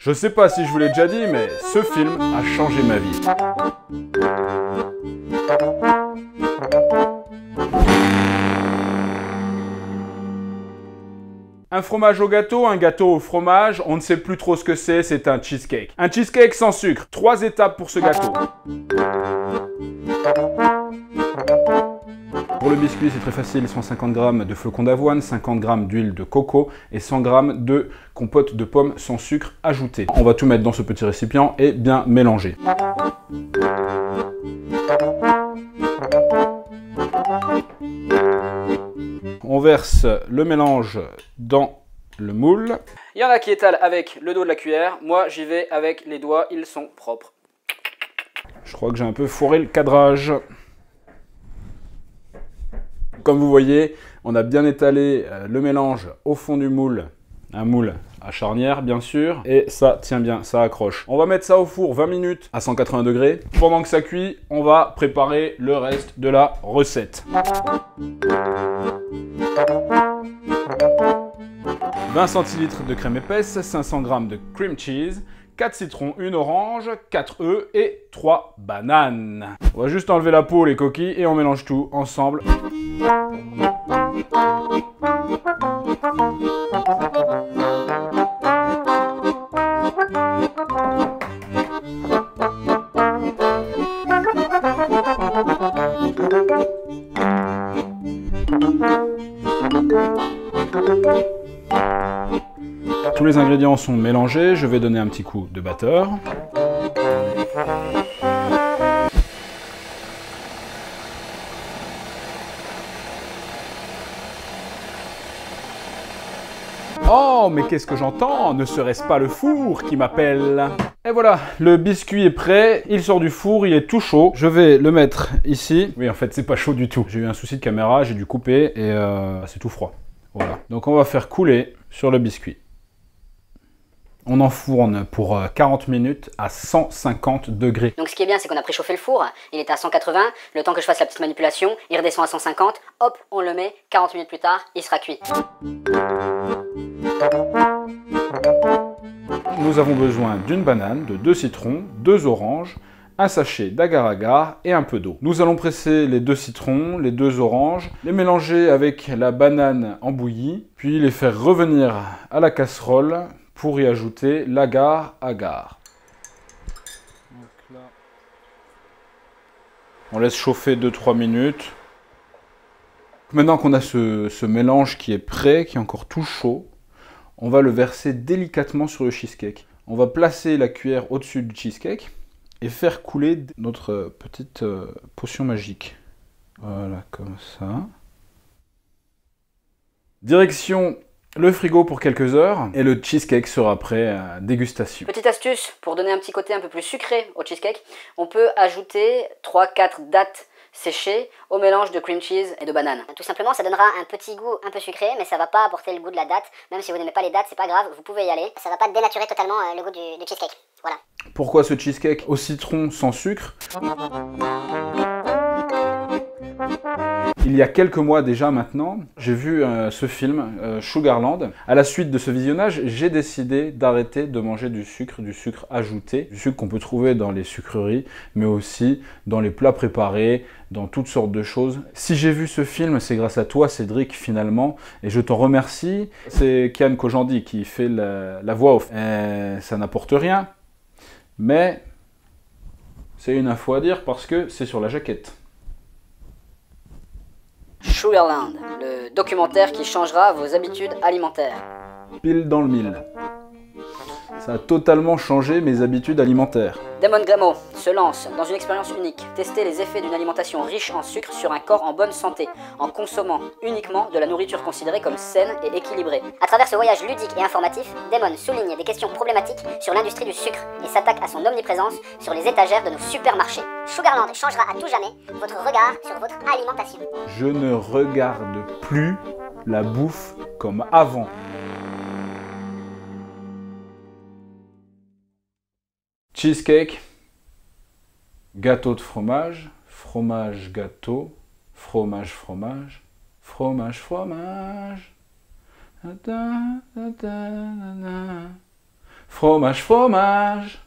Je sais pas si je vous l'ai déjà dit, mais ce film a changé ma vie. Un fromage au gâteau, un gâteau au fromage, on ne sait plus trop ce que c'est un cheesecake. Un cheesecake sans sucre, 3 étapes pour ce gâteau. Pour le biscuit, c'est très facile, 150 g de flocons d'avoine, 50 g d'huile de coco et 100 g de compote de pommes sans sucre ajouté. On va tout mettre dans ce petit récipient et bien mélanger. On verse le mélange dans le moule. Il y en a qui étalent avec le dos de la cuillère, moi j'y vais avec les doigts, ils sont propres. Je crois que j'ai un peu foiré le cadrage. Comme vous voyez, on a bien étalé le mélange au fond du moule. Un moule à charnière, bien sûr. Et ça tient bien, ça accroche. On va mettre ça au four 20 minutes à 180 degrés. Pendant que ça cuit, on va préparer le reste de la recette. 20 centilitres de crème épaisse, 500 g de cream cheese, 4 citrons, 1 orange, 4 œufs et 3 bananes. On va juste enlever la peau, les coquilles et on mélange tout ensemble. Tous les ingrédients sont mélangés, je vais donner un petit coup de batteur. Oh, mais qu'est-ce que j'entends? Ne serait-ce pas le four qui m'appelle? Et voilà, le biscuit est prêt, il sort du four, il est tout chaud. Je vais le mettre ici. Oui, en fait, c'est pas chaud du tout. J'ai eu un souci de caméra, j'ai dû couper et c'est tout froid. Voilà. Donc on va faire couler sur le biscuit. On enfourne pour 40 minutes à 150 degrés. Donc ce qui est bien, c'est qu'on a préchauffé le four, il est à 180, le temps que je fasse la petite manipulation, il redescend à 150, hop, on le met, 40 minutes plus tard, il sera cuit. Nous avons besoin d'une banane, de 2 citrons, 2 oranges, un sachet d'agar-agar et un peu d'eau. Nous allons presser les 2 citrons, les 2 oranges, les mélanger avec la banane en bouillie, puis les faire revenir à la casserole pour y ajouter l'agar-agar. On laisse chauffer 2-3 minutes. Maintenant qu'on a ce mélange qui est prêt, qui est encore tout chaud, on va le verser délicatement sur le cheesecake. On va placer la cuillère au-dessus du cheesecake et faire couler notre petite potion magique. Voilà, comme ça. Direction le frigo pour quelques heures et le cheesecake sera prêt à dégustation. Petite astuce, pour donner un petit côté un peu plus sucré au cheesecake, on peut ajouter 3-4 dattes séchées au mélange de cream cheese et de banane. Tout simplement, ça donnera un petit goût un peu sucré, mais ça va pas apporter le goût de la date. Même si vous n'aimez pas les dates, c'est pas grave, vous pouvez y aller. Ça va pas dénaturer totalement le goût du cheesecake. Voilà. Pourquoi ce cheesecake au citron sans sucre? Il y a quelques mois déjà maintenant, j'ai vu ce film, Sugarland. À la suite de ce visionnage, j'ai décidé d'arrêter de manger du sucre ajouté, du sucre qu'on peut trouver dans les sucreries, mais aussi dans les plats préparés, dans toutes sortes de choses. Si j'ai vu ce film, c'est grâce à toi, Cédric, finalement, et je t'en remercie. C'est Kian Kojandi qui fait la voix off. Ça n'apporte rien, mais c'est une info à dire parce que c'est sur la jaquette. Sugarland, le documentaire qui changera vos habitudes alimentaires. Pile dans le mille. Ça a totalement changé mes habitudes alimentaires. Damon Gremo se lance dans une expérience unique, tester les effets d'une alimentation riche en sucre sur un corps en bonne santé, en consommant uniquement de la nourriture considérée comme saine et équilibrée. À travers ce voyage ludique et informatif, Damon souligne des questions problématiques sur l'industrie du sucre et s'attaque à son omniprésence sur les étagères de nos supermarchés. Sugarland changera à tout jamais votre regard sur votre alimentation. Je ne regarde plus la bouffe comme avant. Cheesecake, gâteau de fromage, fromage gâteau, fromage fromage, fromage fromage, Fromage, fromage.